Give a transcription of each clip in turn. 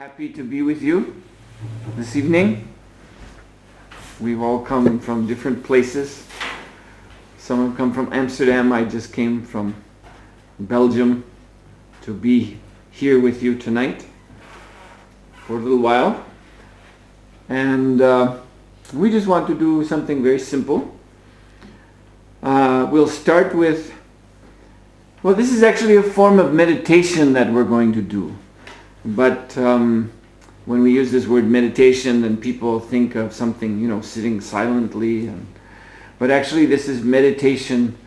happy to be with you this evening. We've all come from different places. Some have come from Amsterdam. I just came from Belgium to be here with you tonight for a little while. And we just want to do something very simple. We'll start with, well, this is actually a form of meditation that we're going to do. But when we use this word meditation, then people think of something, sitting silently. But actually this is meditation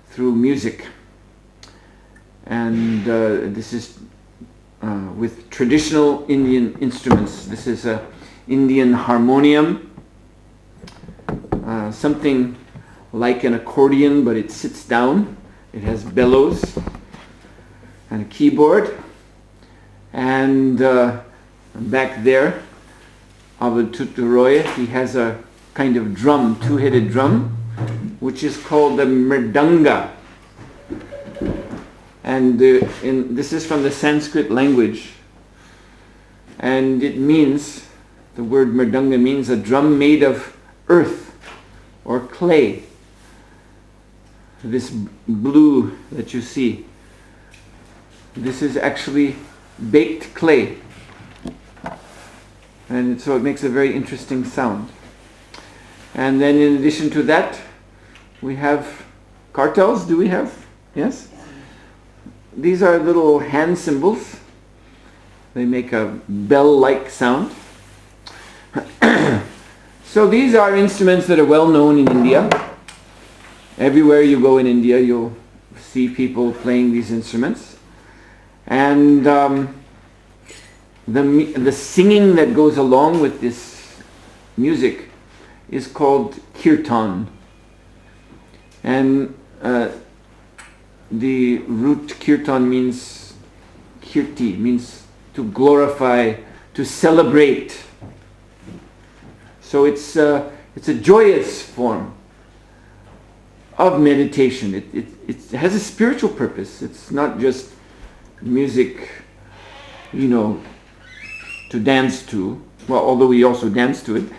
through music. And this is with traditional Indian instruments. This is a Indian harmonium, something like an accordion, but it sits down. It has bellows and a keyboard. And back there, Avatuturoy, he has a kind of drum, two-headed drum, which is called the mridanga. And this is from the Sanskrit language. And it means, the word mridanga means a drum made of earth or clay. This blue that you see, this is actually baked clay. And so it makes a very interesting sound. And then in addition to that, we have kartals. Do we have? Yes? These are little hand cymbals. They make a bell-like sound. So these are instruments that are well known in India. Everywhere you go in India, you'll see people playing these instruments. And the singing that goes along with this music is called kirtan. And the root kirtan means kirti, means to glorify, to celebrate. So it's a joyous form of meditation. It has a spiritual purpose. It's not just music, to dance to. Well, although we also dance to it.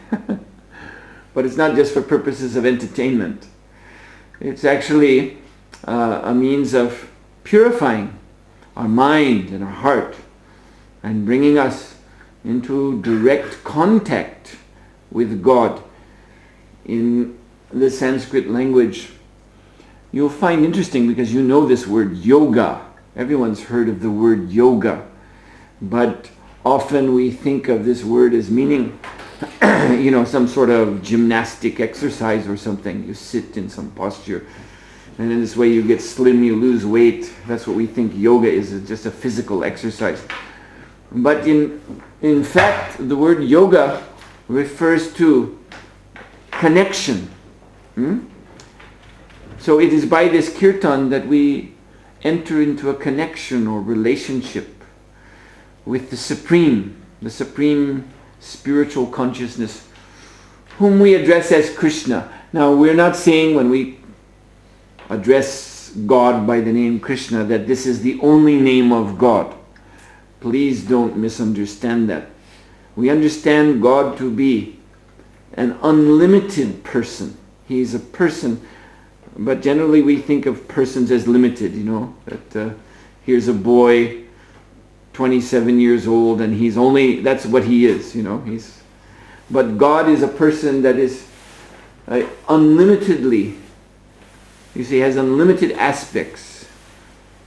But it's not just for purposes of entertainment. It's actually a means of purifying our mind and our heart and bringing us into direct contact with God. In the Sanskrit language, you'll find interesting because you know this word yoga. Everyone's heard of the word yoga, but often we think of this word as meaning, some sort of gymnastic exercise or something. You sit in some posture, and in this way you get slim, you lose weight. That's what we think yoga is. It's just a physical exercise. But in fact, the word yoga refers to connection. So it is by this kirtan that we enter into a connection or relationship with the supreme spiritual consciousness, whom we address as Krishna. Now, we're not saying when we address God by the name Krishna that this is the only name of God. Please don't misunderstand that. We understand God to be an unlimited person. He's a person. But generally we think of persons as limited, that here's a boy, 27 years old, and that's what he is, But God is a person that is unlimitedly, has unlimited aspects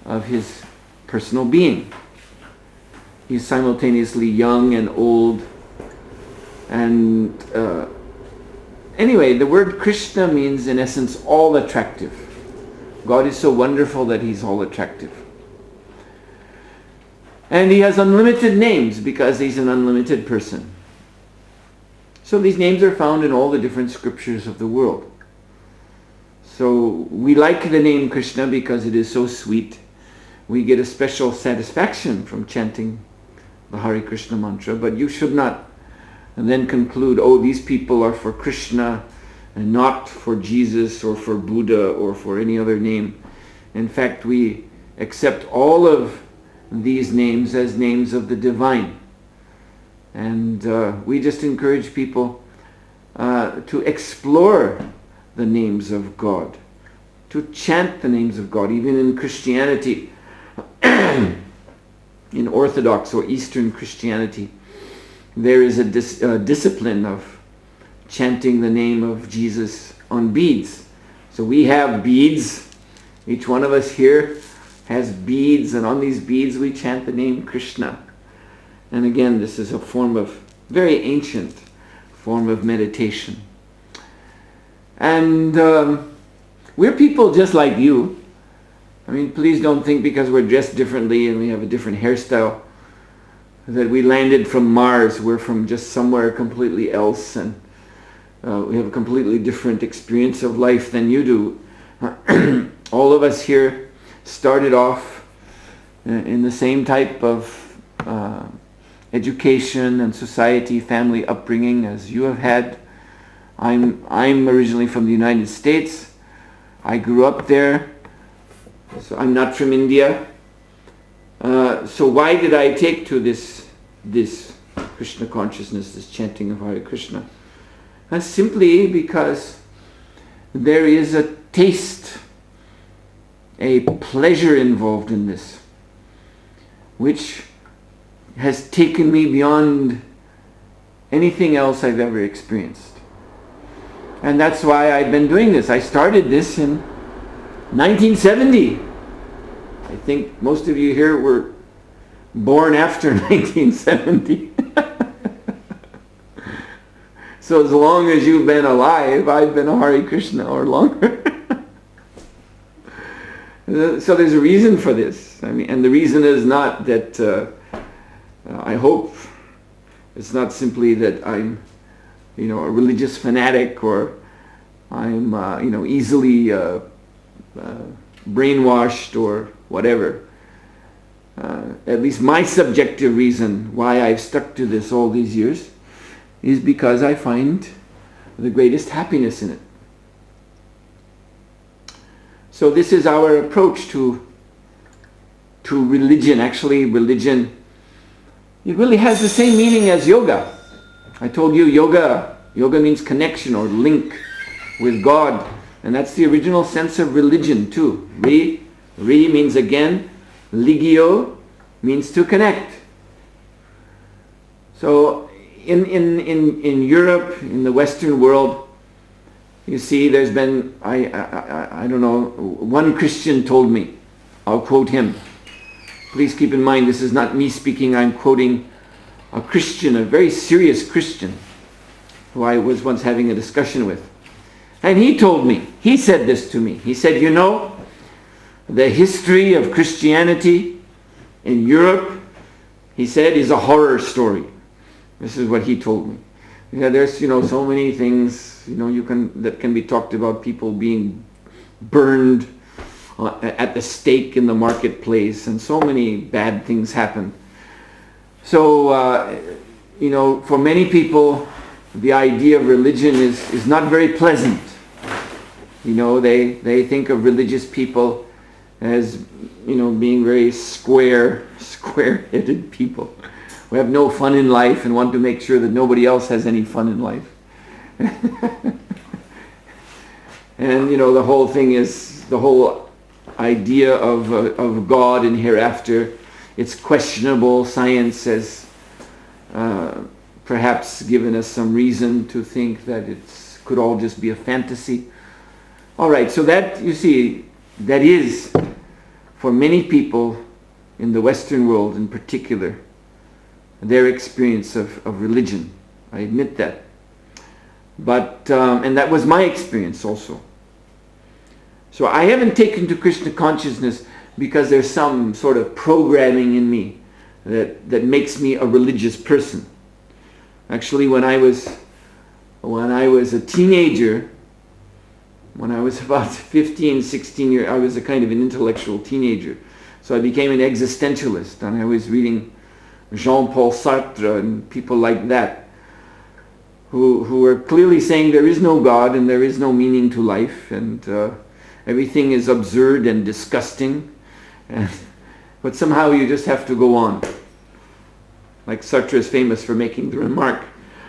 of his personal being. He's simultaneously young and old. And anyway, the word Krishna means, in essence, all attractive. God is so wonderful that he's all attractive. And he has unlimited names because he's an unlimited person. So these names are found in all the different scriptures of the world. So we like the name Krishna because it is so sweet. We get a special satisfaction from chanting the Hare Krishna mantra, but you should not and then conclude, these people are for Krishna and not for Jesus or for Buddha or for any other name. In fact, we accept all of these names as names of the divine. And we just encourage people to explore the names of God, to chant the names of God. Even in Christianity, in Orthodox or Eastern Christianity, there is a discipline of chanting the name of Jesus on beads. So we have beads. Each one of us here has beads, and on these beads we chant the name Krishna. And again, this is a form of, very ancient form of meditation. And we're people just like you. I mean, please don't think because we're dressed differently and we have a different hairstyle that we landed from Mars. We're from just somewhere completely else, and we have a completely different experience of life than you do. All of us here started off in the same type of education and society, family upbringing as you have had. I'm originally from the United States. I grew up there, so I'm not from India. So why did I take to this Krishna consciousness, this chanting of Hare Krishna? And simply because there is a taste, a pleasure involved in this, which has taken me beyond anything else I've ever experienced. And that's why I've been doing this. I started this in 1970. I think most of you here were born after 1970. So as long as you've been alive, I've been a Hare Krishna or longer. So there's a reason for this. I mean, and the reason is not that I hope it's not simply that I'm, a religious fanatic, or I'm, easily brainwashed or whatever. At least my subjective reason why I've stuck to this all these years is because I find the greatest happiness in it. So this is our approach to religion. Actually, religion, it really has the same meaning as yoga. I told you yoga means connection or link with God. And that's the original sense of religion too. Re means again, ligio means to connect. So in Europe, in the Western world, you see there's been, I don't know, one Christian told me, I'll quote him. Please keep in mind, this is not me speaking, I'm quoting a Christian, a very serious Christian, who I was once having a discussion with. And he told me, he said this to me, he said, the history of Christianity in Europe, he said, is a horror story. This is what he told me. There's, so many things, that can be talked about, people being burned at the stake in the marketplace, and so many bad things happen. So, for many people, the idea of religion is not very pleasant. They think of religious people as, being very square-headed people who have no fun in life and want to make sure that nobody else has any fun in life. And, the whole thing is, the whole idea of God and hereafter, it's questionable. Science has perhaps given us some reason to think that it could all just be a fantasy. All right, so that, you see, that is, for many people in the Western world in particular, their experience of religion. I admit that. But, and that was my experience also. So I haven't taken to Krishna consciousness because there's some sort of programming in me that makes me a religious person. Actually, when I was a teenager, when I was about 15, 16 years, I was a kind of an intellectual teenager. So I became an existentialist, and I was reading Jean-Paul Sartre and people like that, who were clearly saying there is no God and there is no meaning to life, and everything is absurd and disgusting, but somehow you just have to go on. Like Sartre is famous for making the remark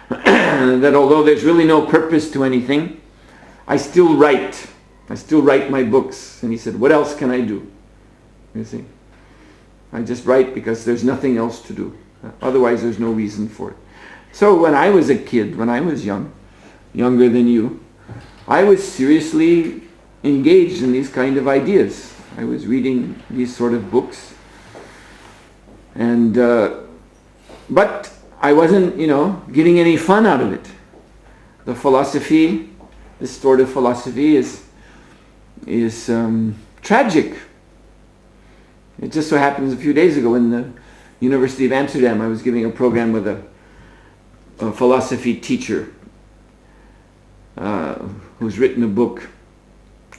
that although there's really no purpose to anything, I still write. I still write my books. And he said, what else can I do? You see? I just write because there's nothing else to do. Otherwise there's no reason for it. So when I was a kid, when I was young, younger than you, I was seriously engaged in these kind of ideas. I was reading these sort of books. And but I wasn't, getting any fun out of it. The philosophy, this sort of philosophy is tragic. It just so happens a few days ago in the University of Amsterdam, I was giving a program with a philosophy teacher who's written a book,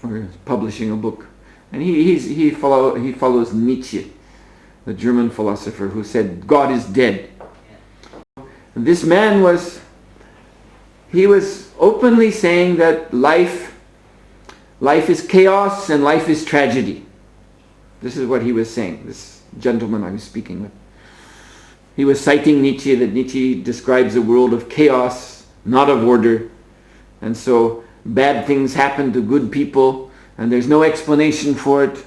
or is publishing a book. And he follows Nietzsche, the German philosopher who said, God is dead. And this man was openly saying that life is chaos and life is tragedy. This is what he was saying, this gentleman I was speaking with. He was citing Nietzsche, that Nietzsche describes a world of chaos, not of order. And so bad things happen to good people, and there's no explanation for it.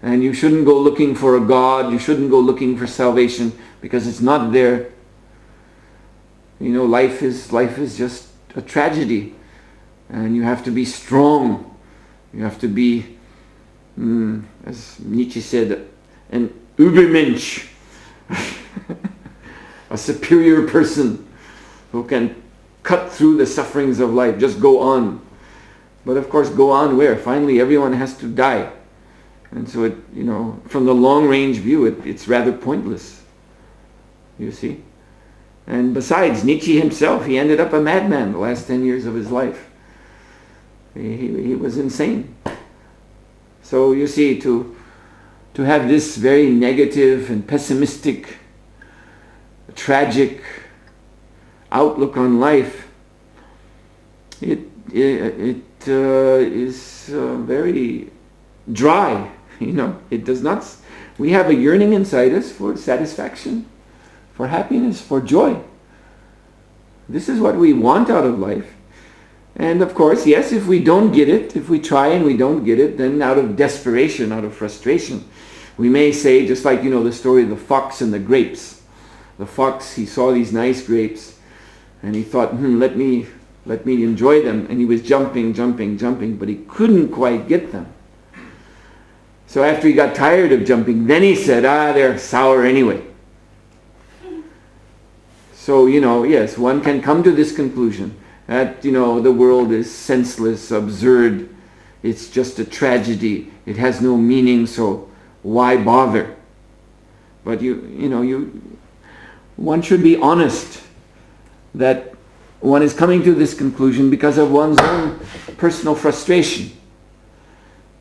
And you shouldn't go looking for a God, you shouldn't go looking for salvation, because it's not there. Life is just a tragedy. And you have to be strong. You have to be, as Nietzsche said, an Übermensch. A superior person who can cut through the sufferings of life, just go on. But of course, go on where? Finally, everyone has to die. And so, from the long-range view, it's rather pointless. You see? And besides, Nietzsche himself, he ended up a madman the last 10 years of his life. He was insane. So you see, to have this very negative and pessimistic, tragic outlook on life, it is very dry. It does not. We have a yearning inside us for satisfaction, for happiness, for joy. This is what we want out of life. And of course, yes, if we don't get it, if we try and we don't get it, then out of desperation, out of frustration, we may say, just like the story of the fox and the grapes. The fox, he saw these nice grapes, and he thought, let me enjoy them. And he was jumping, but he couldn't quite get them. So after he got tired of jumping, then he said, they're sour anyway. So, yes, one can come to this conclusion that, the world is senseless, absurd, it's just a tragedy, it has no meaning, so why bother? But one should be honest that one is coming to this conclusion because of one's own personal frustration.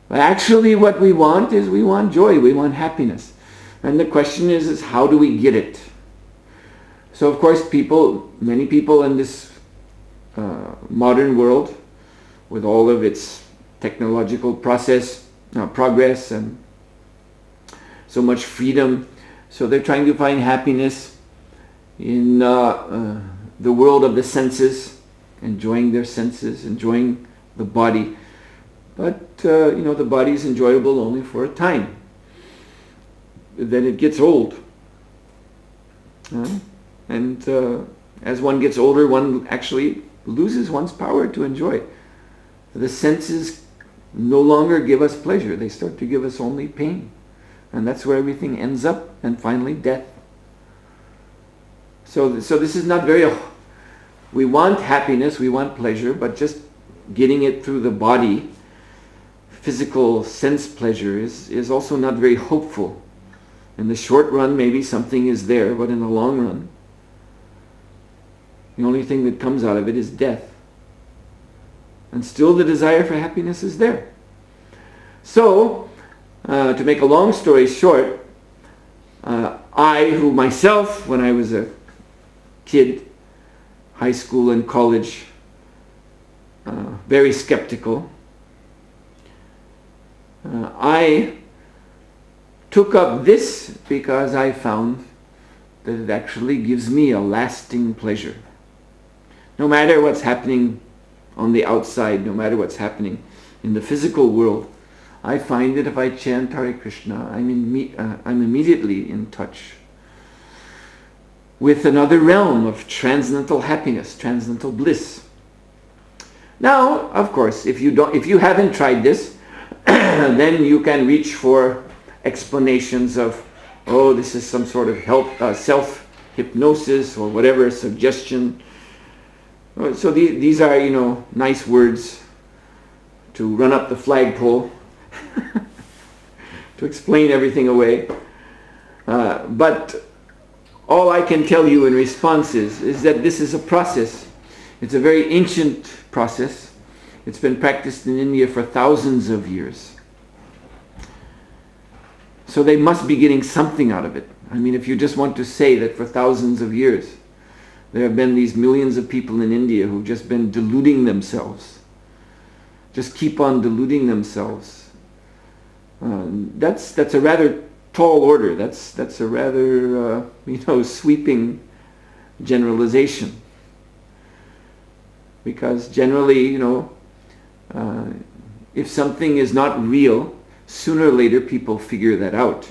But actually what we want is we want joy, we want happiness. And the question is how do we get it? So of course many people in this modern world, with all of its technological progress and so much freedom, so they're trying to find happiness in the world of the senses, enjoying their senses, enjoying the body. But the body is enjoyable only for a time. Then it gets old. And as one gets older, one actually loses one's power to enjoy. The senses no longer give us pleasure. They start to give us only pain. And that's where everything ends up, and finally death. So this is not very... We want happiness, we want pleasure, but just getting it through the body, physical sense pleasure, is also not very hopeful. In the short run, maybe something is there, but in the long run, the only thing that comes out of it is death. And still the desire for happiness is there. So, to make a long story short, I, who myself, when I was a kid, high school and college, very skeptical, I took up this because I found that it actually gives me a lasting pleasure. No matter what's happening on the outside, no matter what's happening in the physical world, I find that if I chant Hare Krishna, I'm immediately in touch with another realm of transcendental happiness, transcendental bliss. Now, of course, if you haven't tried this, then you can reach for explanations of, oh, this is some sort of self-hypnosis or whatever, suggestion. So these are, nice words to run up the flagpole, to explain everything away. But all I can tell you in response is that this is a process. It's a very ancient process. It's been practiced in India for thousands of years. So they must be getting something out of it. I mean, if you just want to say that for thousands of years there have been these millions of people in India who've just been deluding themselves, just keep on deluding themselves, that's a rather tall order. That's a rather sweeping generalization. Because generally, if something is not real, sooner or later people figure that out.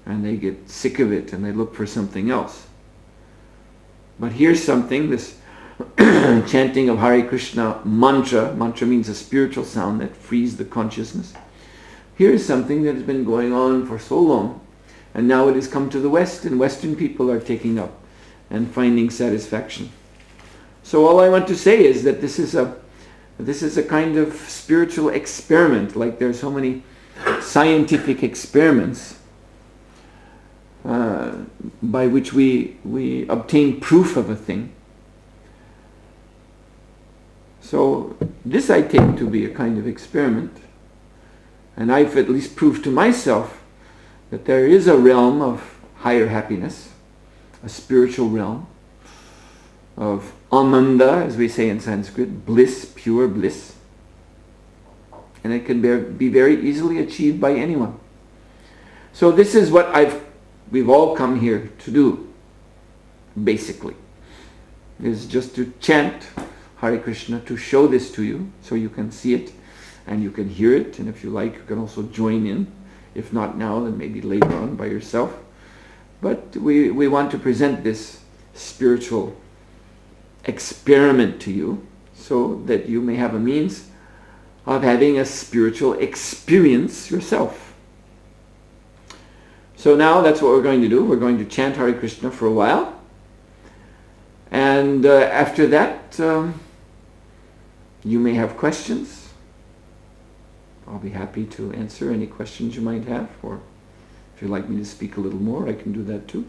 And they get sick of it and they look for something else. But here's something, this chanting of Hare Krishna mantra. Mantra means a spiritual sound that frees the consciousness. Here's something that has been going on for so long. And now it has come to the West, and Western people are taking up and finding satisfaction. So all I want to say is that this is a kind of spiritual experiment, like there are so many scientific experiments by which we obtain proof of a thing. So this I take to be a kind of experiment, and I've at least proved to myself that there is a realm of higher happiness, a spiritual realm of ananda, as we say in Sanskrit, bliss, pure bliss. And it can be very easily achieved by anyone. So this is what we've all come here to do, basically, is just to chant Hare Krishna, to show this to you so you can see it and you can hear it, and if you like you can also join in. If not now, then maybe later on by yourself. But we want to present this spiritual experiment to you so that you may have a means of having a spiritual experience yourself. So now that's what we're going to do. We're going to chant Hare Krishna for a while, and after that you may have questions. I'll be happy to answer any questions you might have, or if you'd like me to speak a little more, I can do that too.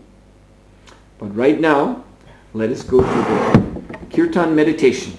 But right now, let us go to the Kirtan meditation.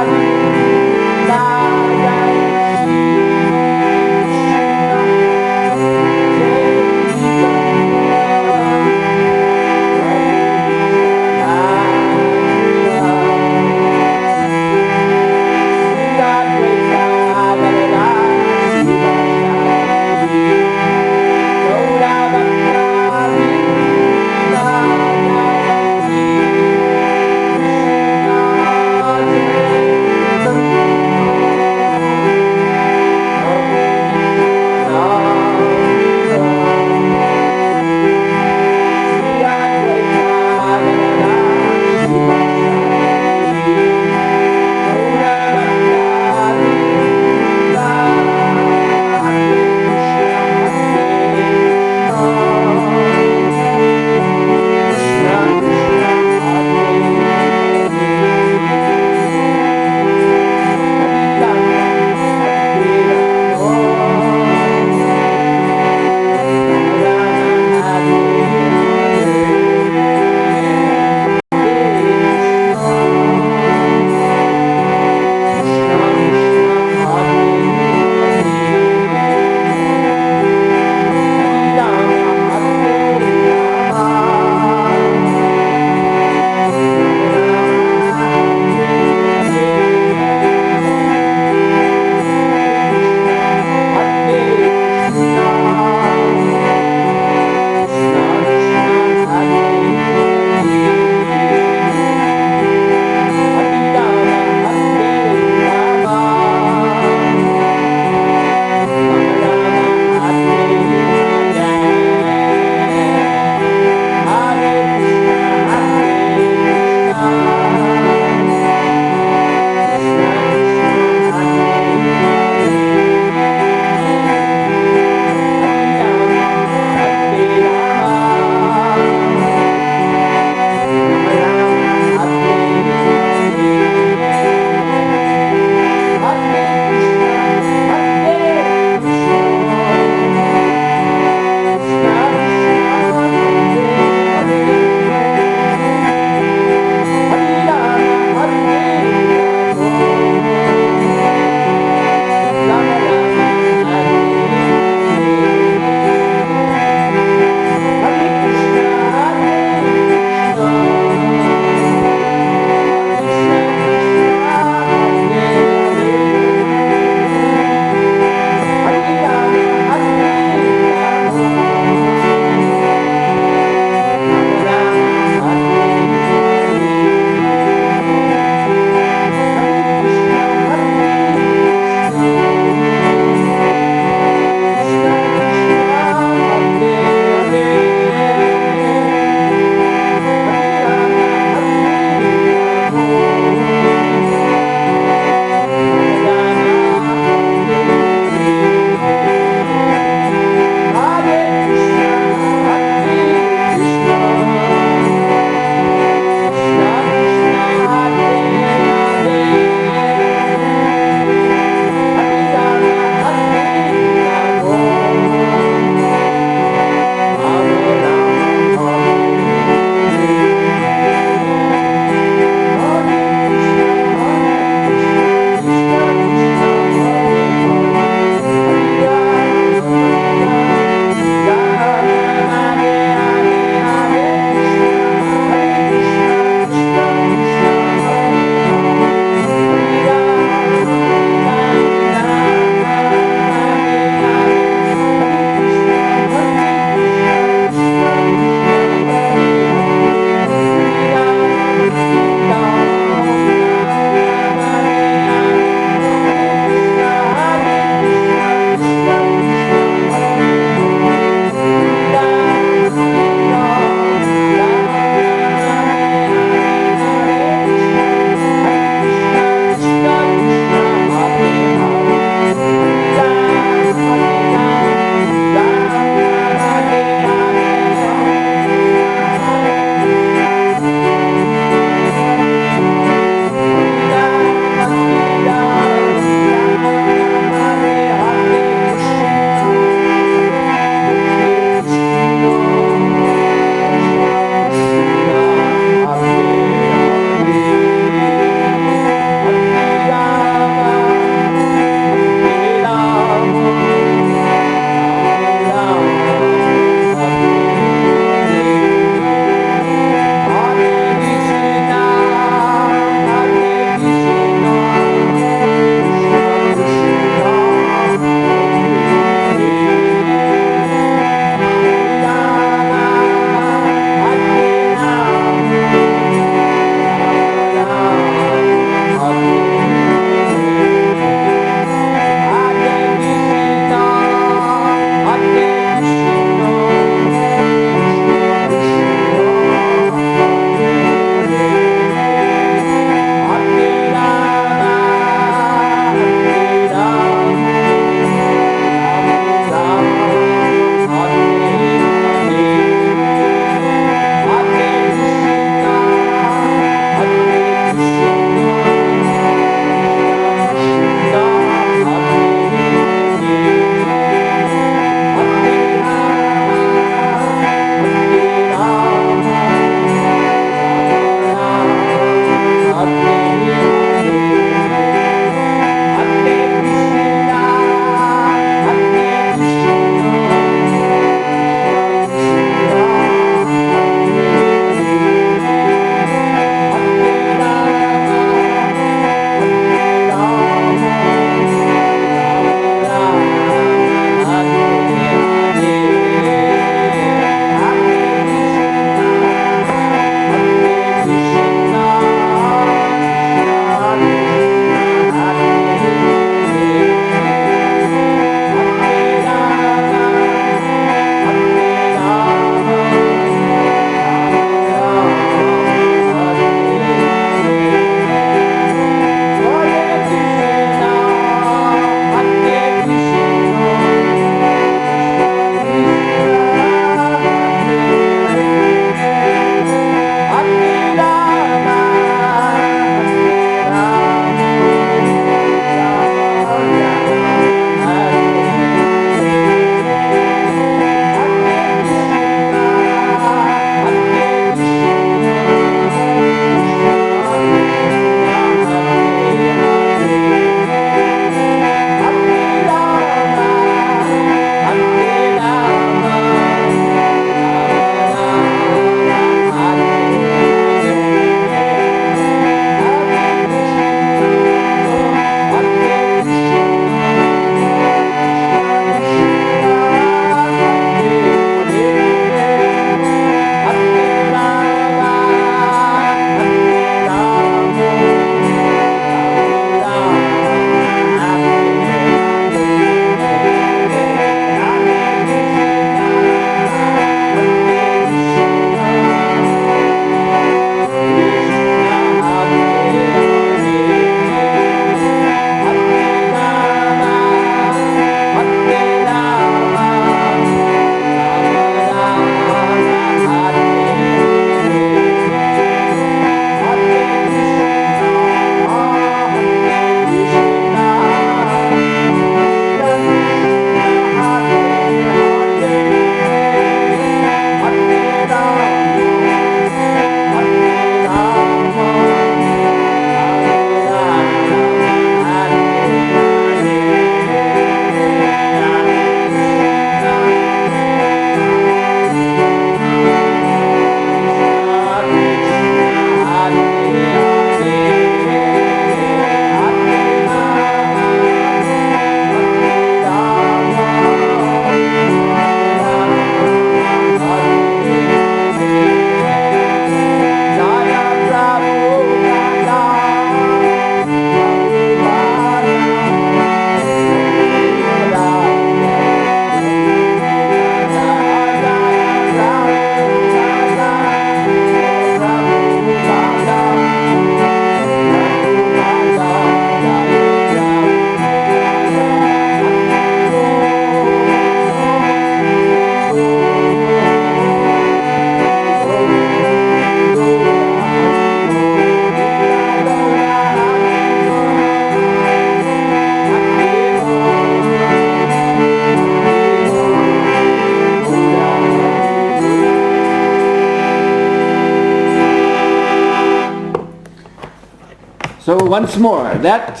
once more, that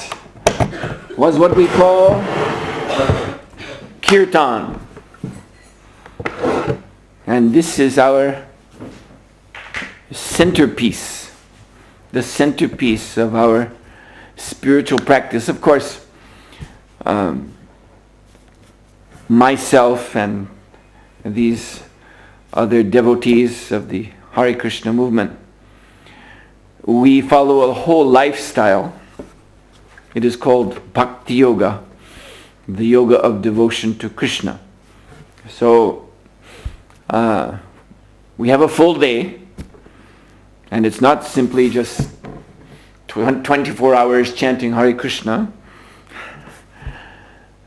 was what we call kirtan. And this is our centerpiece, the centerpiece of our spiritual practice. Of course, myself and these other devotees of the Hare Krishna movement, we follow a whole lifestyle. It is called Bhakti Yoga, the yoga of devotion to Krishna. So we have a full day, and it's not simply just 24 hours chanting Hare Krishna,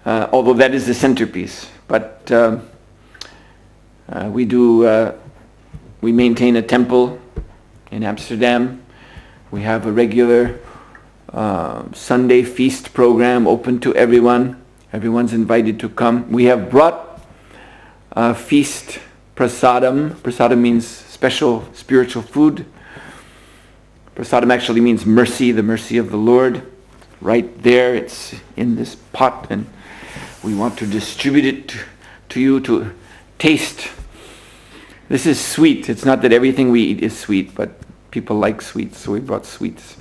although that is the centerpiece. But we maintain a temple in Amsterdam. We have a regular Sunday feast program open to everyone. Everyone's invited to come. We have brought feast prasadam. Prasadam means special spiritual food. Prasadam actually means mercy, the mercy of the Lord. Right there, it's in this pot, and we want to distribute it to you to taste. This is sweet. It's not that everything we eat is sweet, but people like sweets, so we brought sweets.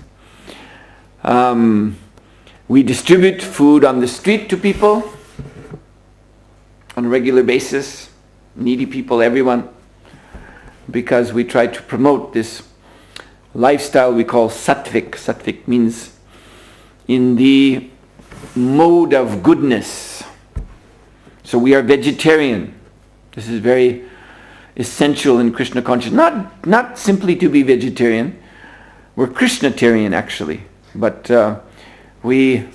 We distribute food on the street to people on a regular basis, needy people, everyone, because we try to promote this lifestyle we call sattvic. Sattvic means in the mode of goodness. So we are vegetarian. This is very essential in Krishna consciousness. Not simply to be vegetarian. We're Krishnatarian actually. But we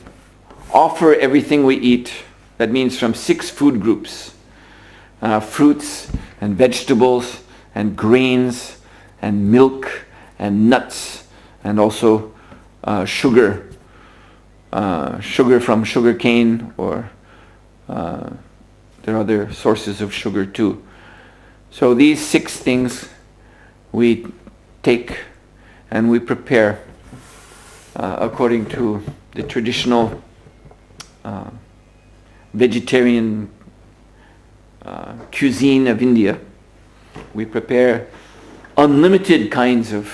offer everything we eat. That means from 6 food groups. Fruits and vegetables and grains and milk and nuts and also sugar. Sugar from sugar cane, or there are other sources of sugar too. So these 6 things we take and we prepare according to the traditional vegetarian cuisine of India. We prepare unlimited kinds of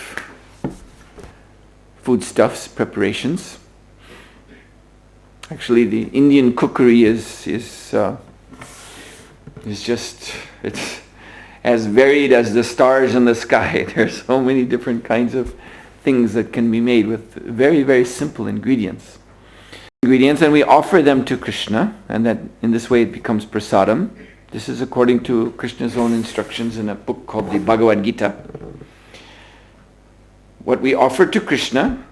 foodstuffs, preparations. Actually, the Indian cookery is just, it's as varied as the stars in the sky. There's so many different kinds of things that can be made with very, very simple ingredients. And we offer them to Krishna, and that in this way it becomes prasadam. This is according to Krishna's own instructions in a book called the Bhagavad Gita. What we offer to Krishna,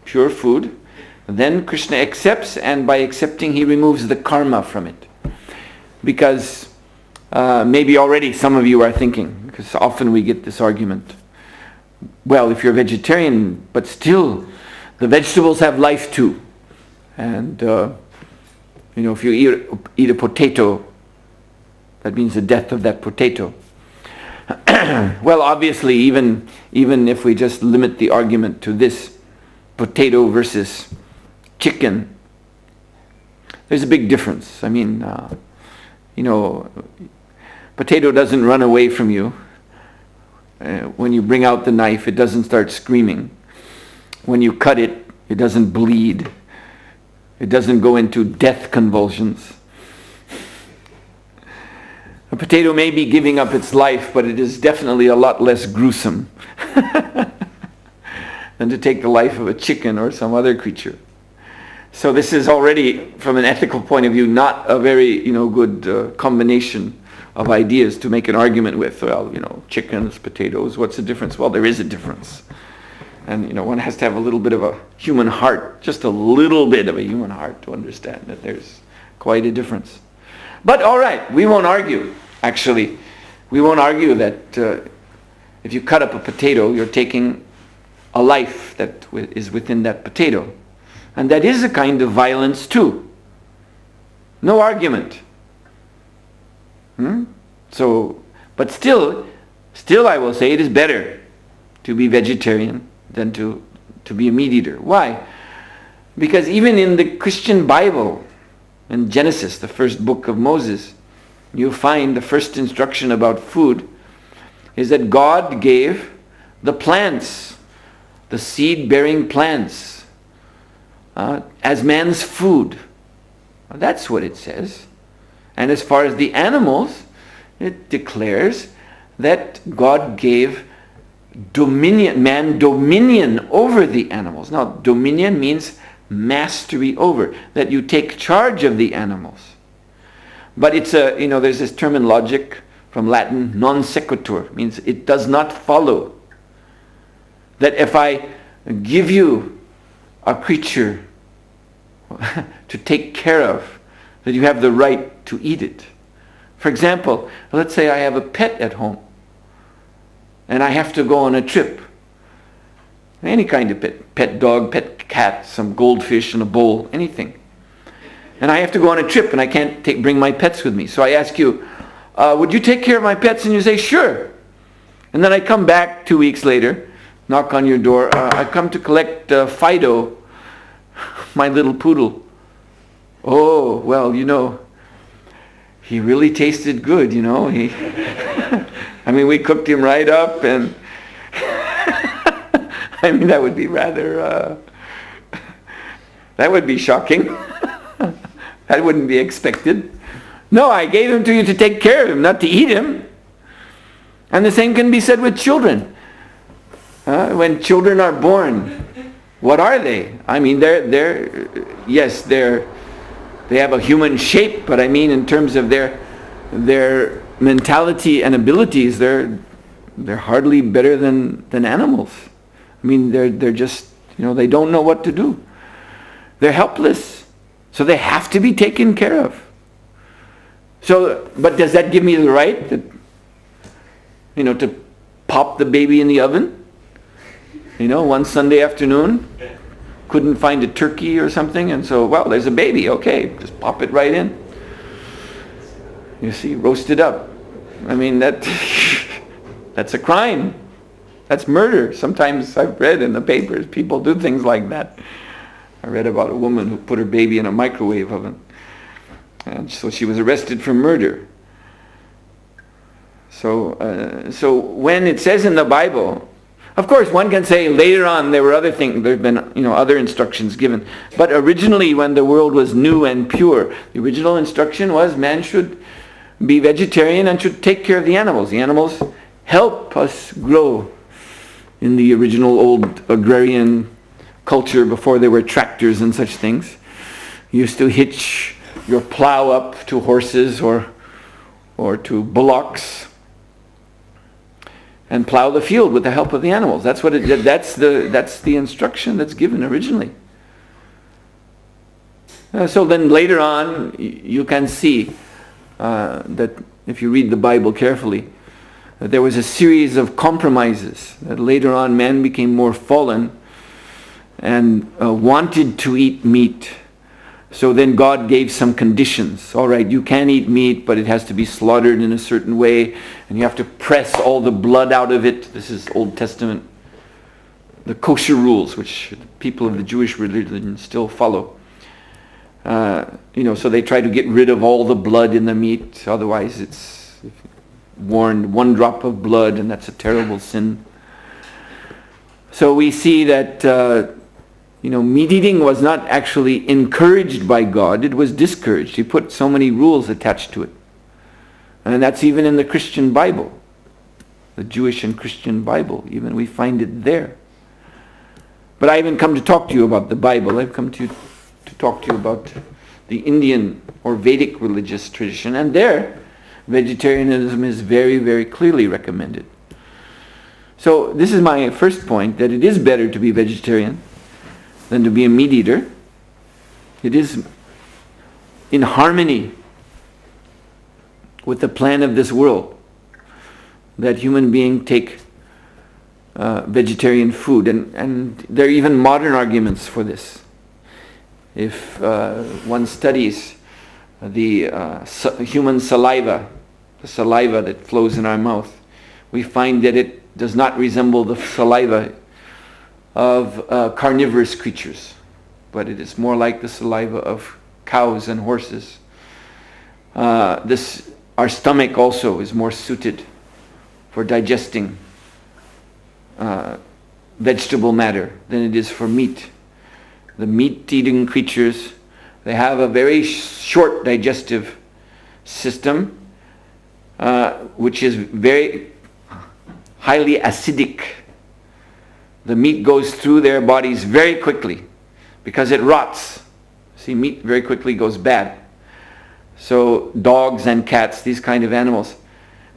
pure food, then Krishna accepts, and by accepting he removes the karma from it. Because maybe already some of you are thinking, because often we get this argument, well, if you're vegetarian, but still the vegetables have life too. And if you eat a potato, that means the death of that potato. Well, obviously, even if we just limit the argument to this, potato versus chicken, there's a big difference. I mean, potato doesn't run away from you. When you bring out the knife, it doesn't start screaming. When you cut it, it doesn't bleed. It doesn't go into death convulsions. A potato may be giving up its life, but it is definitely a lot less gruesome than to take the life of a chicken or some other creature. So this is already, from an ethical point of view, not a very good combination of ideas to make an argument with. Well, chickens, potatoes, what's the difference? Well, there is a difference. And one has to have a little bit of a human heart, just a little bit of a human heart to understand that there's quite a difference. But all right, we won't argue. Actually, we won't argue that if you cut up a potato, you're taking a life that is within that potato. And that is a kind of violence too. No argument. So, but still I will say it is better to be vegetarian than to be a meat eater. Why? Because even in the Christian Bible, in Genesis, the first book of Moses, you find the first instruction about food is that God gave the plants, the seed-bearing plants, as man's food. That's what it says. And as far as the animals, it declares that God gave man dominion over the animals. Now, dominion means mastery over, that you take charge of the animals. But it's there's this term in logic from Latin, non sequitur, means it does not follow. That if I give you a creature to take care of, that you have the right to eat it. For example, let's say I have a pet at home and I have to go on a trip. Any kind of pet dog, pet cat, some goldfish in a bowl, anything. And I have to go on a trip and I can't bring my pets with me. So I ask you, would you take care of my pets? And you say, sure. And then I come back 2 weeks later, knock on your door. I come to collect Fido, my little poodle. Oh, well, he really tasted good, He, we cooked him right up, and that would be rather, that would be shocking. That wouldn't be expected. No, I gave him to you to take care of him, not to eat him. And the same can be said with children. When children are born, what are they? They have a human shape, but in terms of their mentality and abilities, they're hardly better than animals. They're just, they don't know what to do. They're helpless. So they have to be taken care of. So, but does that give me the right to pop the baby in the oven? One Sunday afternoon, couldn't find a turkey or something, and so, well, there's a baby, okay, just pop it right in. You see, roast it up. That's a crime. That's murder. Sometimes I've read in the papers, people do things like that. I read about a woman who put her baby in a microwave oven. And so she was arrested for murder. So when it says in the Bible, of course one can say later on there were other things, there have been other instructions given. But originally when the world was new and pure, the original instruction was man should be vegetarian and should take care of the animals. The animals help us grow in the original old agrarian culture before there were tractors and such things. You used to hitch your plow up to horses or to bullocks and plow the field with the help of the animals. That's what it did. That's the instruction that's given originally. So then later on, you can see that if you read the Bible carefully, that there was a series of compromises. That later on, man became more fallen and wanted to eat meat. So then God gave some conditions. All right, you can eat meat, but it has to be slaughtered in a certain way, and you have to press all the blood out of it. This is Old Testament, the kosher rules, which people of the Jewish religion still follow. So they try to get rid of all the blood in the meat. Otherwise, it's warned, one drop of blood, and that's a terrible sin. So we see that meat eating was not actually encouraged by God, it was discouraged. He put so many rules attached to it. And that's even in the Christian Bible. The Jewish and Christian Bible, even we find it there. But I haven't come to talk to you about the Bible. I've come to talk to you about the Indian or Vedic religious tradition. And there, vegetarianism is very, very clearly recommended. So this is my first point, that it is better to be vegetarian than to be a meat eater. It is in harmony with the plan of this world that human beings take vegetarian food, and there are even modern arguments for this. If one studies the human saliva, the saliva that flows in our mouth, we find that it does not resemble the saliva of carnivorous creatures. but it is more like the saliva of cows and horses. Our stomach also is more suited for digesting vegetable matter than it is for meat. The meat-eating creatures, they have a very short digestive system, which is very highly acidic. The meat goes through their bodies very quickly because it rots. See, meat very quickly goes bad. So dogs and cats, these kind of animals,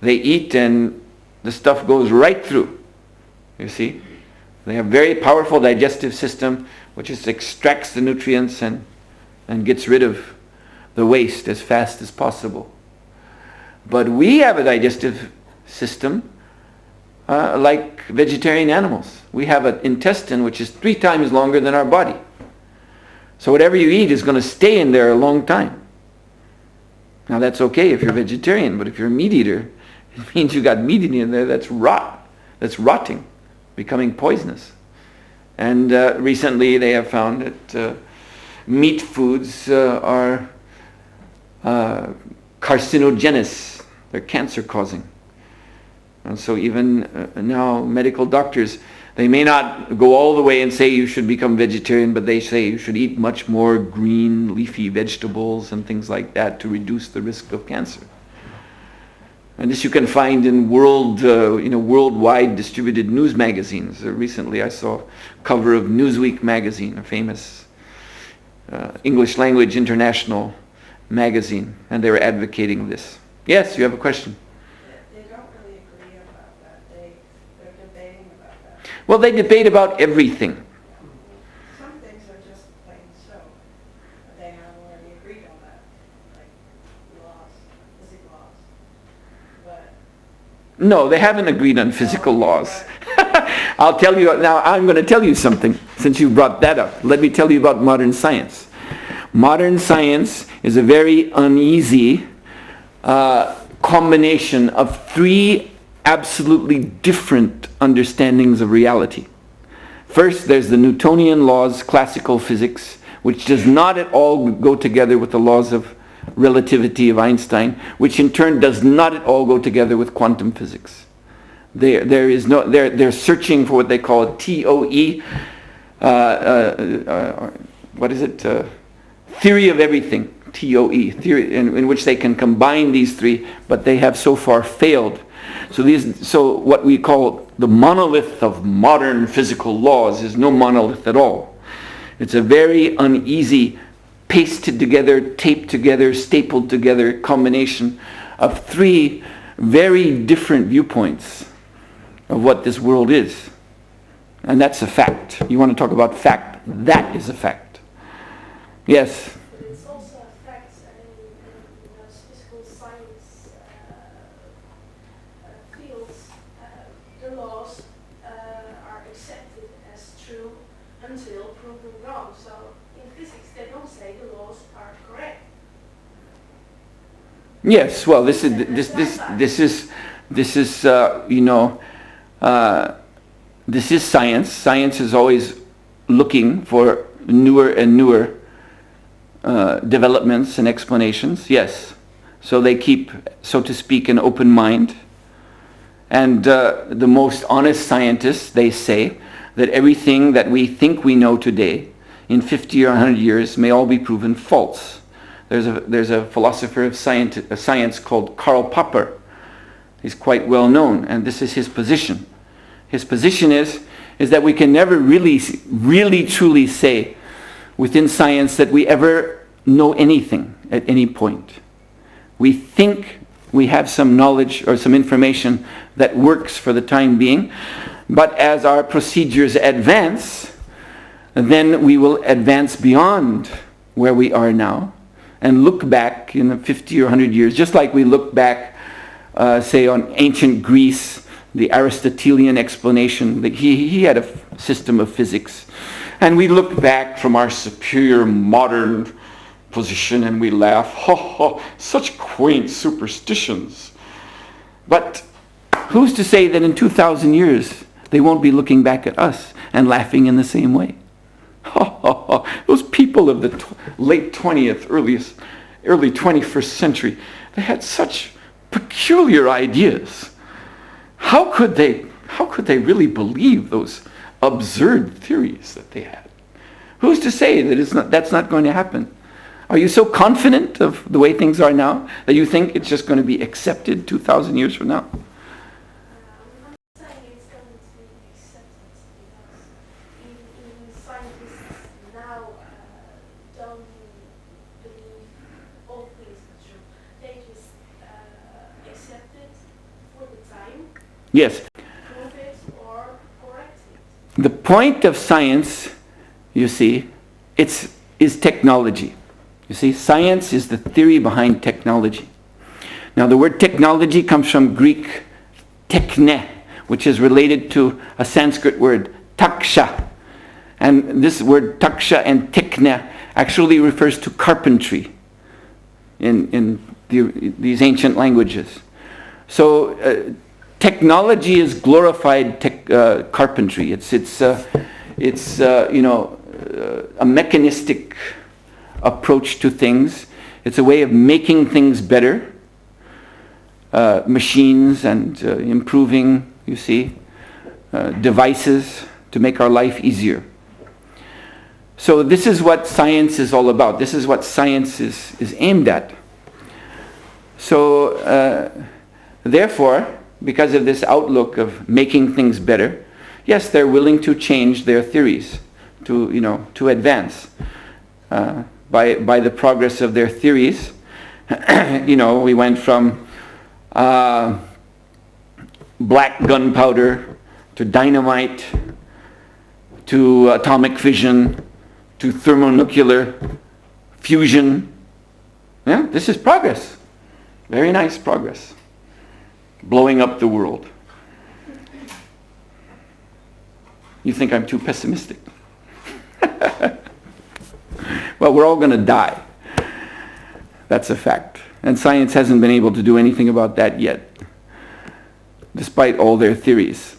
they eat and the stuff goes right through. You see? They have very powerful digestive system which just extracts the nutrients and gets rid of the waste as fast as possible. But we have a digestive system like vegetarian animals. We have an intestine which is 3 times longer than our body. So whatever you eat is going to stay in there a long time. Now that's okay if you're vegetarian, but if you're a meat eater, it means you got meat in there that's rotting, becoming poisonous. And recently they have found that meat foods are carcinogenous. They're cancer causing. And so even now medical doctors, they may not go all the way and say you should become vegetarian, but they say you should eat much more green, leafy vegetables and things like that to reduce the risk of cancer. And this you can find in worldwide distributed news magazines. Recently I saw a cover of Newsweek magazine, a famous English language international magazine, and they were advocating this. Yes, you have a question? They don't really agree about that. They're debating about that. Well, they debate about everything. Some things are just plain so. They have already agreed on that, like laws, physical laws. But No, they haven't agreed on physical laws. I'll tell you, now I'm going to tell you something, since you brought that up. Let me tell you about modern science. Modern science is a very uneasy combination of 3 absolutely different understandings of reality. First, there's the Newtonian laws, classical physics, which does not at all go together with the laws of relativity of Einstein, which in turn does not at all go together with quantum physics. They're searching for what they call a TOE, theory of everything, TOE, theory in which they can combine these 3, but they have so far failed. So what we call the monolith of modern physical laws is no monolith at all. It's a very uneasy, pasted together, taped together, stapled together combination of 3 very different viewpoints of what this world is. And that's a fact. You want to talk about fact? That is a fact. Yes? But it's also a fact in those physical science fields, the laws are accepted as true until proven wrong. So in physics they don't say the laws are correct. Yes, well, this is science. Science is always looking for newer and newer developments and explanations. Yes, so they keep, so to speak, an open mind. And the most honest scientists, they say that everything that we think we know today, in 50 or 100 years, may all be proven false. There's a philosopher of science called Karl Popper. He's quite well known, and this is his position. His position is that we can never really truly say within science that we ever know anything at any point. We think we have some knowledge or some information that works for the time being, but as our procedures advance, then we will advance beyond where we are now and look back in 50 or 100 years, just like we look back, say, on ancient Greece, the Aristotelian explanation, that he had a system of physics. And we look back from our superior modern position and we laugh, ha ha, such quaint superstitions. But who's to say that in 2,000 years they won't be looking back at us and laughing in the same way? Those people of the late 20th, early 21st century, they had such peculiar ideas. How could they really believe those absurd theories that they had? Who's to say that that's not going to happen? Are you so confident of the way things are now that you think it's just going to be accepted 2,000 years from now? I'm not saying it's going to be accepted because even scientists now don't believe all things are true. They just accept it for the time, Yes. prove it or correct it. The point of science, you see, is technology. You see, science is the theory behind technology. Now, the word technology comes from Greek tekne, which is related to a Sanskrit word taksha. And this word taksha and tekne actually refers to carpentry in these ancient languages. So, technology is glorified carpentry. It's a mechanistic approach to things. It's a way of making things better. Machines and improving, you see, devices to make our life easier. So this is what science is all about. This is what science is aimed at. So therefore, because of this outlook of making things better, yes, they're willing to change their theories to advance. By the progress of their theories, we went from black gunpowder to dynamite to atomic fission to thermonuclear fusion. Yeah, this is progress. Very nice progress. Blowing up the world. You think I'm too pessimistic? Well, we're all going to die. That's a fact. And science hasn't been able to do anything about that yet, despite all their theories.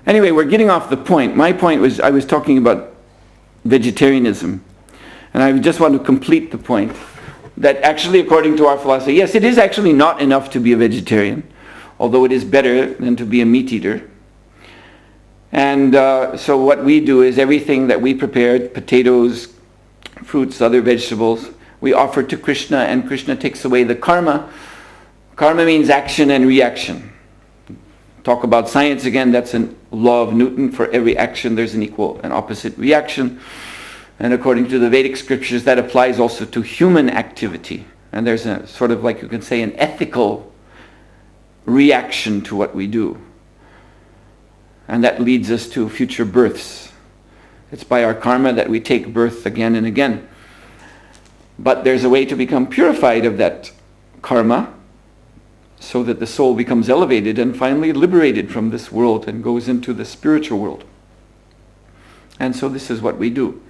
Anyway, we're getting off the point. My point was, I was talking about vegetarianism. And I just want to complete the point that actually, according to our philosophy, yes, it is actually not enough to be a vegetarian, although it is better than to be a meat eater. And so what we do is everything that we prepared, potatoes, fruits, other vegetables, we offer to Krishna, and Krishna takes away the karma. Karma means action and reaction. Talk about science again, that's a law of Newton. For every action there's an equal and opposite reaction. And according to the Vedic scriptures, that applies also to human activity. And there's a sort of, like you can say, an ethical reaction to what we do. And that leads us to future births. It's by our karma that we take birth again and again. But there's a way to become purified of that karma so that the soul becomes elevated and finally liberated from this world and goes into the spiritual world. And so this is what we do.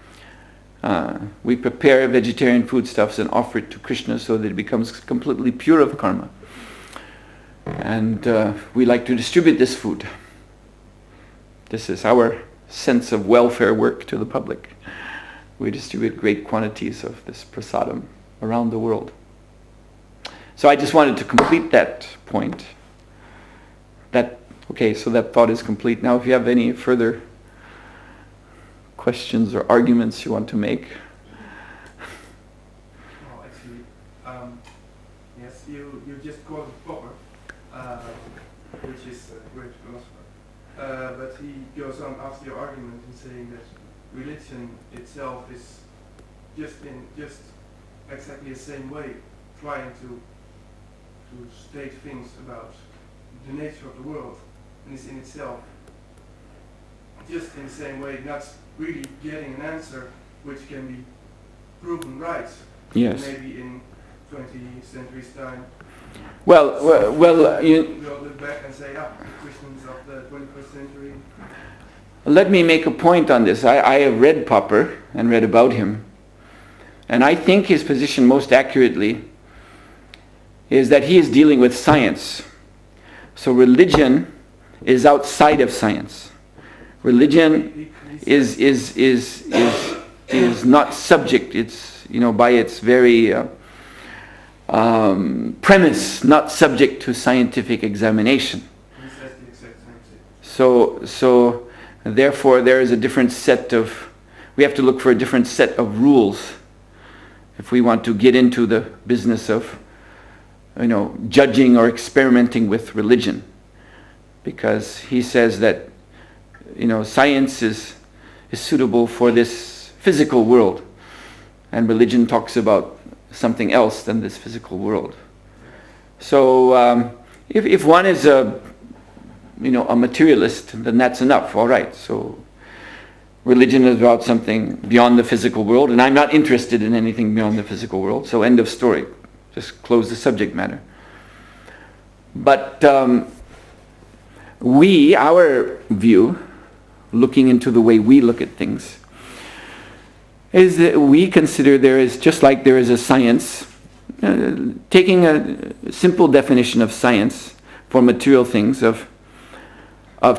We prepare vegetarian foodstuffs and offer it to Krishna so that it becomes completely pure of karma. And we like to distribute this food. This is our sense of welfare work to the public. We distribute great quantities of this prasadam around the world. So I just wanted to complete that point. Okay, so that thought is complete. Now if you have any further questions or arguments you want to make. Well, actually, yes, you just quoted Popper, which is a great philosopher. But he goes on after your argument in saying that religion itself is just exactly the same way, trying to state things about the nature of the world, and is in itself just in the same way not really getting an answer which can be proven right. Yes. Maybe in 20 centuries time. Well, We'll look back and say, the Christians of the 21st century. let me make a point on this. I have read Popper and read about him. And I think his position most accurately is that he is dealing with science. So religion is outside of science. Religion is not subject. It's, by its very premise, not subject to scientific examination. So therefore there is a different set of, we have to look for a different set of rules if we want to get into the business of, judging or experimenting with religion. Because he says that, science is suitable for this physical world, and religion talks about something else than this physical world. So if one is a materialist, then that's enough. All right. So religion is about something beyond the physical world, and I'm not interested in anything beyond the physical world. So end of story. Just close the subject matter. But our view, looking into the way we look at things, is that we consider there is, just like there is a science, taking a simple definition of science for material things, of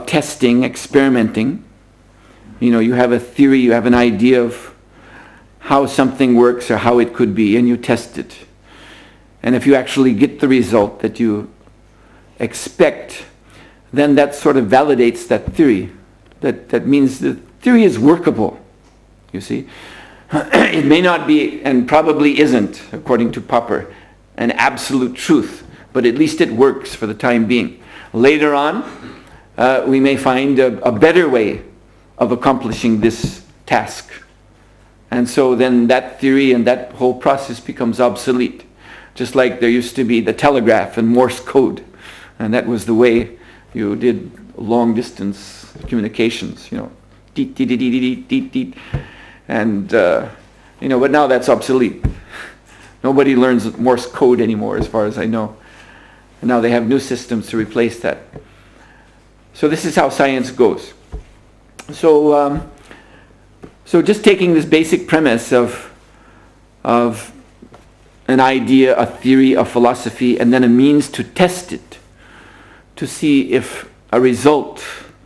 testing, experimenting. You have a theory, you have an idea of how something works or how it could be, and you test it. And if you actually get the result that you expect, then that sort of validates that theory. That means the theory is workable, you see. It may not be, and probably isn't, according to Popper, an absolute truth, but at least it works for the time being. Later on, we may find a better way of accomplishing this task. And so then that theory and that whole process becomes obsolete. Just like there used to be the telegraph and Morse code. And that was the way you did long distance communications, deet, deet, deet, deet, deet, deet. And, but now that's obsolete. Nobody learns Morse code anymore, as far as I know. And now they have new systems to replace that. So this is how science goes. So just taking this basic premise of an idea, a theory, a philosophy, and then a means to test it, to see if a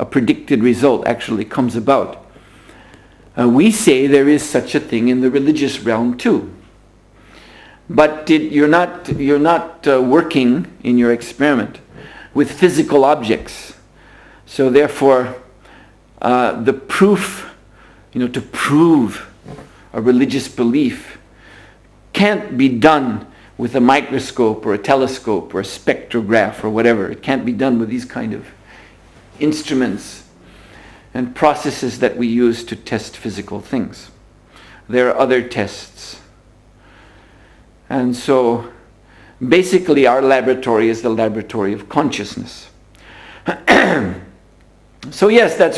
predicted result actually comes about. We say there is such a thing in the religious realm too. But you're not working in your experiment with physical objects. So therefore, the proof, to prove a religious belief can't be done with a microscope or a telescope or a spectrograph or whatever. It can't be done with these kind of instruments and processes that we use to test physical things. There are other tests. And so basically our laboratory is the laboratory of consciousness. So yes, that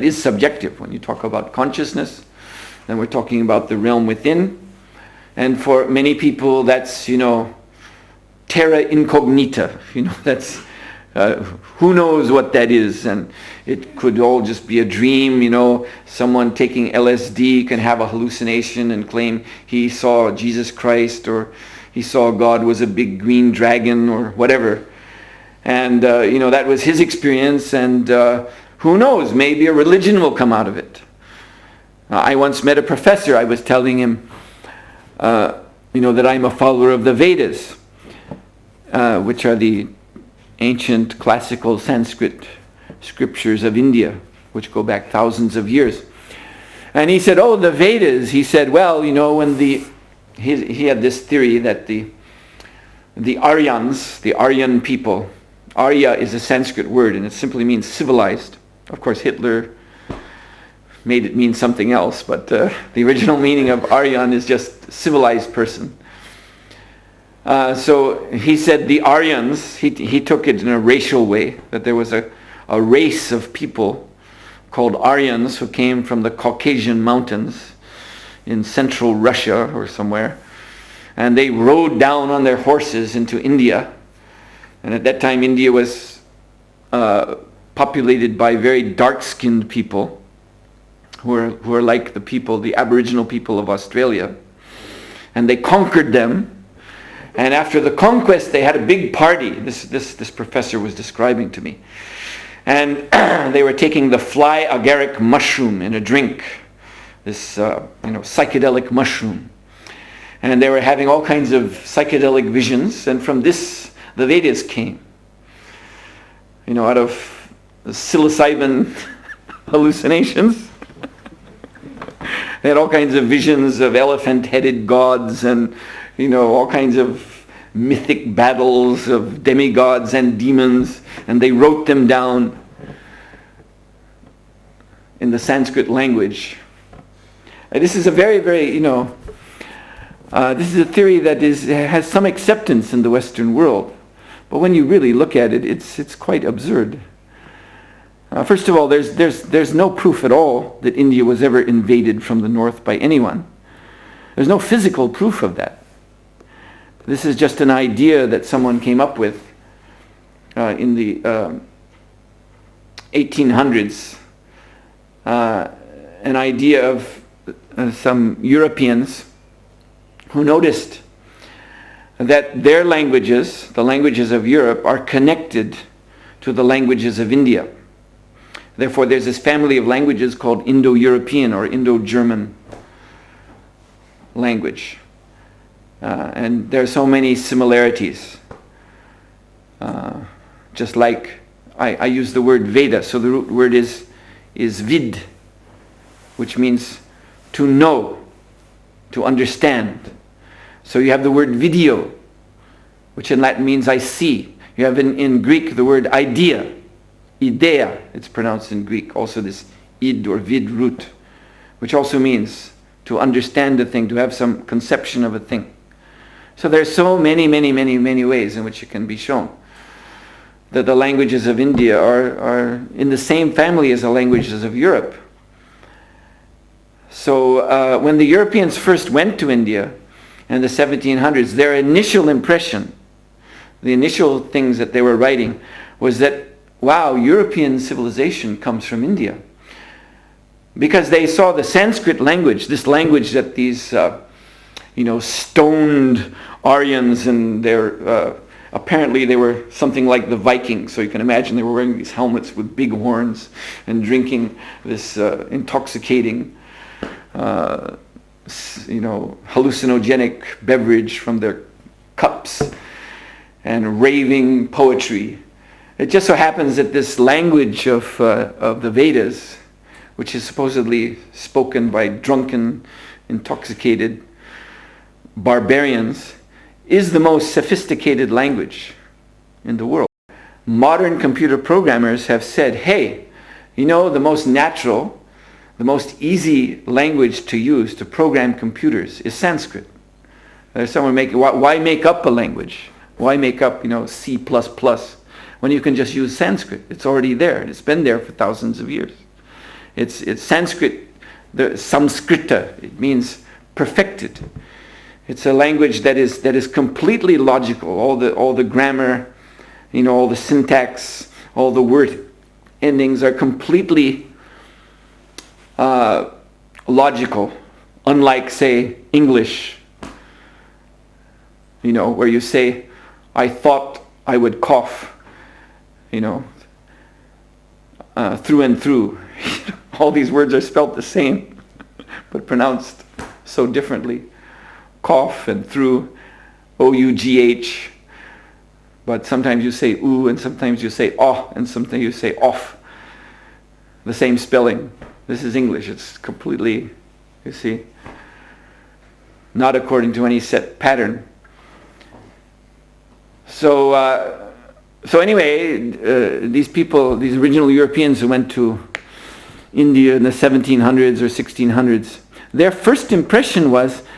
is subjective. When you talk about consciousness, then we're talking about the realm within. And for many people that's, terra incognita. That's who knows what that is, and it could all just be a dream. Someone taking LSD can have a hallucination and claim he saw Jesus Christ, or he saw God was a big green dragon, or whatever. And that was his experience, and who knows, maybe a religion will come out of it. I once met a professor. I was telling him that I'm a follower of the Vedas, which are the ancient classical Sanskrit scriptures of India, which go back thousands of years. And he said, oh, the Vedas. He said, well, when he had this theory that the Aryans, the Aryan people, Arya is a Sanskrit word, and it simply means civilized. Of course, Hitler made it mean something else, but the original meaning of Aryan is just civilized person. So he said the Aryans, he took it in a racial way, that there was a race of people called Aryans who came from the Caucasian mountains in central Russia or somewhere, and they rode down on their horses into India. And at that time India was populated by very dark-skinned people who are like the Aboriginal people of Australia. And they conquered them. And after the conquest, they had a big party. This professor was describing to me. And they were taking the fly agaric mushroom in a drink, this psychedelic mushroom. And they were having all kinds of psychedelic visions, and from this the Vedas came. Out of the psilocybin hallucinations. They had all kinds of visions of elephant-headed gods and, all kinds of mythic battles of demigods and demons, and they wrote them down in the Sanskrit language. This is a very, very, this is a theory that has some acceptance in the Western world. But when you really look at it, it's quite absurd. First of all, there's no proof at all that India was ever invaded from the north by anyone. There's no physical proof of that. This is just an idea that someone came up with in the 1800s. An idea of some Europeans who noticed that their languages, the languages of Europe, are connected to the languages of India. Therefore, there's this family of languages called Indo-European or Indo-German language. And there are so many similarities. Just like I use the word Veda, so the root word is vid, which means to know, to understand. So you have the word video, which in Latin means I see. You have in Greek the word idea, idea, it's pronounced in Greek. Also this id or vid root, which also means to understand a thing, to have some conception of a thing. So there's so many, many, many, many ways in which it can be shown that the languages of India are in the same family as the languages of Europe. So when the Europeans first went to India in the 1700s, their initial impression, the initial things that they were writing, was that, wow, European civilization comes from India. Because they saw the Sanskrit language, this language that these stoned Aryans and their apparently they were something like the Vikings. So you can imagine they were wearing these helmets with big horns and drinking this intoxicating hallucinogenic beverage from their cups and raving poetry. It just so happens that this language of the Vedas, which is supposedly spoken by drunken, intoxicated barbarians, is the most sophisticated language in the world. Modern computer programmers have said, hey, the most natural, the most easy language to use to program computers is Sanskrit. Someone why make up a language? Why make up, C++ when you can just use Sanskrit? It's already there. It's been there for thousands of years. It's Sanskrit, the Samskrita. It means perfected. It's a language that is completely logical. All the grammar, all the syntax, all the word endings are completely logical. Unlike, say, English, where you say, I thought I would cough, through and through. All these words are spelt the same, but pronounced so differently. Cough and through, O-U-G-H. But sometimes you say oo, and sometimes you say oh, and sometimes you say off. The same spelling. This is English. It's completely, not according to any set pattern. So anyway, these people, these original Europeans who went to India in the 1700s or 1600s, their first impression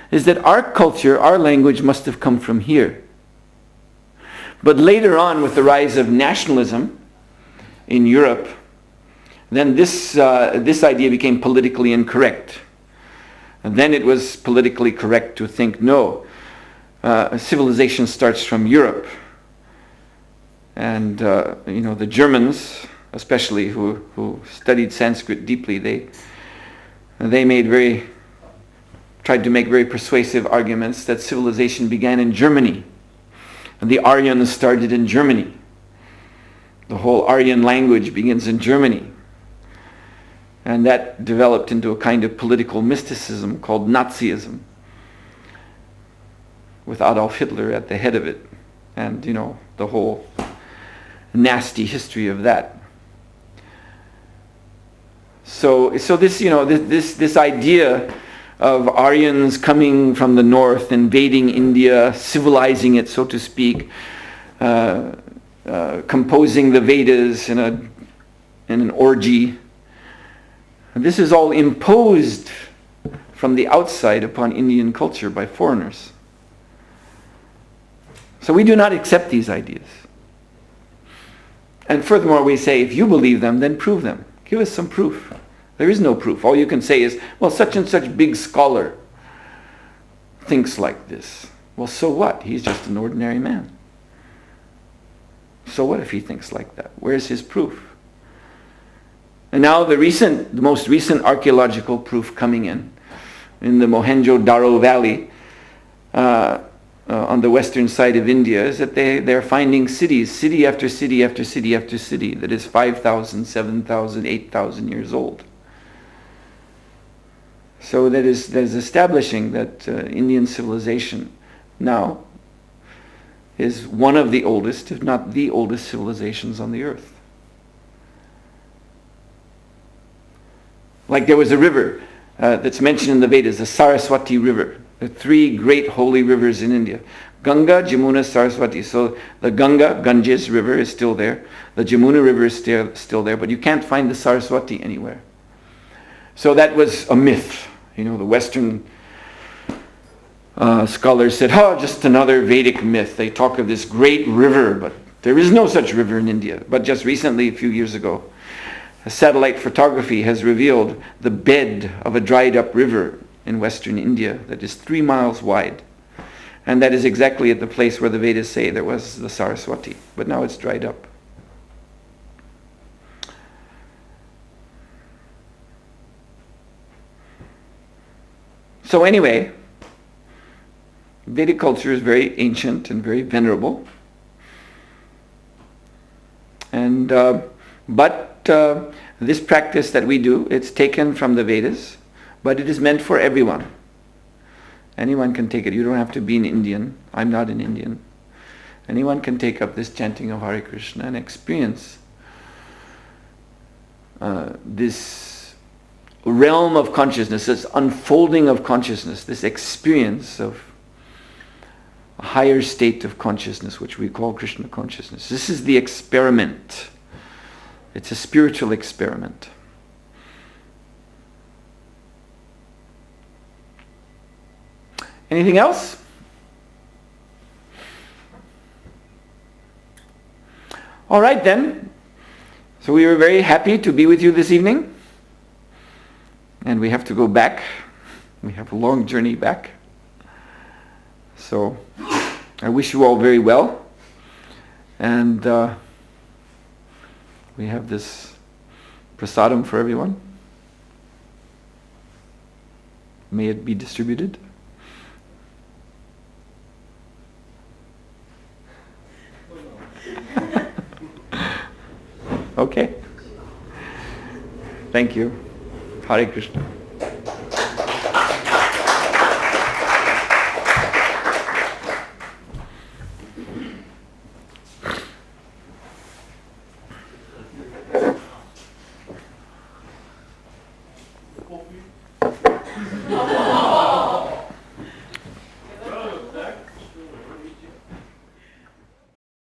is that our culture, our language must have come from here. But later on, with the rise of nationalism in Europe, then this idea became politically incorrect. And then it was politically correct to think, no, civilization starts from Europe. And the Germans, especially who studied Sanskrit deeply, they tried to make very persuasive arguments that civilization began in Germany. And the Aryans started in Germany. The whole Aryan language begins in Germany. And that developed into a kind of political mysticism called Nazism, with Adolf Hitler at the head of it. And, the whole nasty history of that. So this, this idea of Aryans coming from the north, invading India, civilizing it, so to speak, composing the Vedas in an orgy. This is all imposed from the outside upon Indian culture by foreigners. So we do not accept these ideas. And furthermore, we say, if you believe them, then prove them. Give us some proof. There is no proof. All you can say is, well, such and such big scholar thinks like this. Well, so what? He's just an ordinary man. So what if he thinks like that? Where's his proof? And now the most recent archaeological proof coming in the Mohenjo-Daro Valley on the western side of India, is that they're finding cities, city after city after city after city, that is 5,000, 7,000, 8,000 years old. So that is establishing that Indian civilization now is one of the oldest, if not the oldest civilizations on the earth. Like there was a river that's mentioned in the Vedas, the Saraswati River. There are three great holy rivers in India. Ganga, Jamuna, Saraswati. So the Ganges River is still there. The Jamuna River is still there, but you can't find the Saraswati anywhere. So that was a myth. The Western scholars said, just another Vedic myth. They talk of this great river, but there is no such river in India. But just recently, a few years ago, satellite photography has revealed the bed of a dried up river in western India that is 3 miles wide. And that is exactly at the place where the Vedas say there was the Saraswati. But now it's dried up. So anyway, Vedic culture is very ancient and very venerable. And but this practice that we do, it's taken from the Vedas, but it is meant for everyone. Anyone can take it. You don't have to be an Indian. I'm not an Indian. Anyone can take up this chanting of Hare Krishna and experience this realm of consciousness, this unfolding of consciousness, this experience of a higher state of consciousness, which we call Krishna consciousness. This is the experiment. It's a spiritual experiment. Anything else? All right then. So we were very happy to be with you this evening. And we have to go back. We have a long journey back. So I wish you all very well. And we have this prasadam for everyone. May it be distributed. Okay. Thank you. Hare Krishna.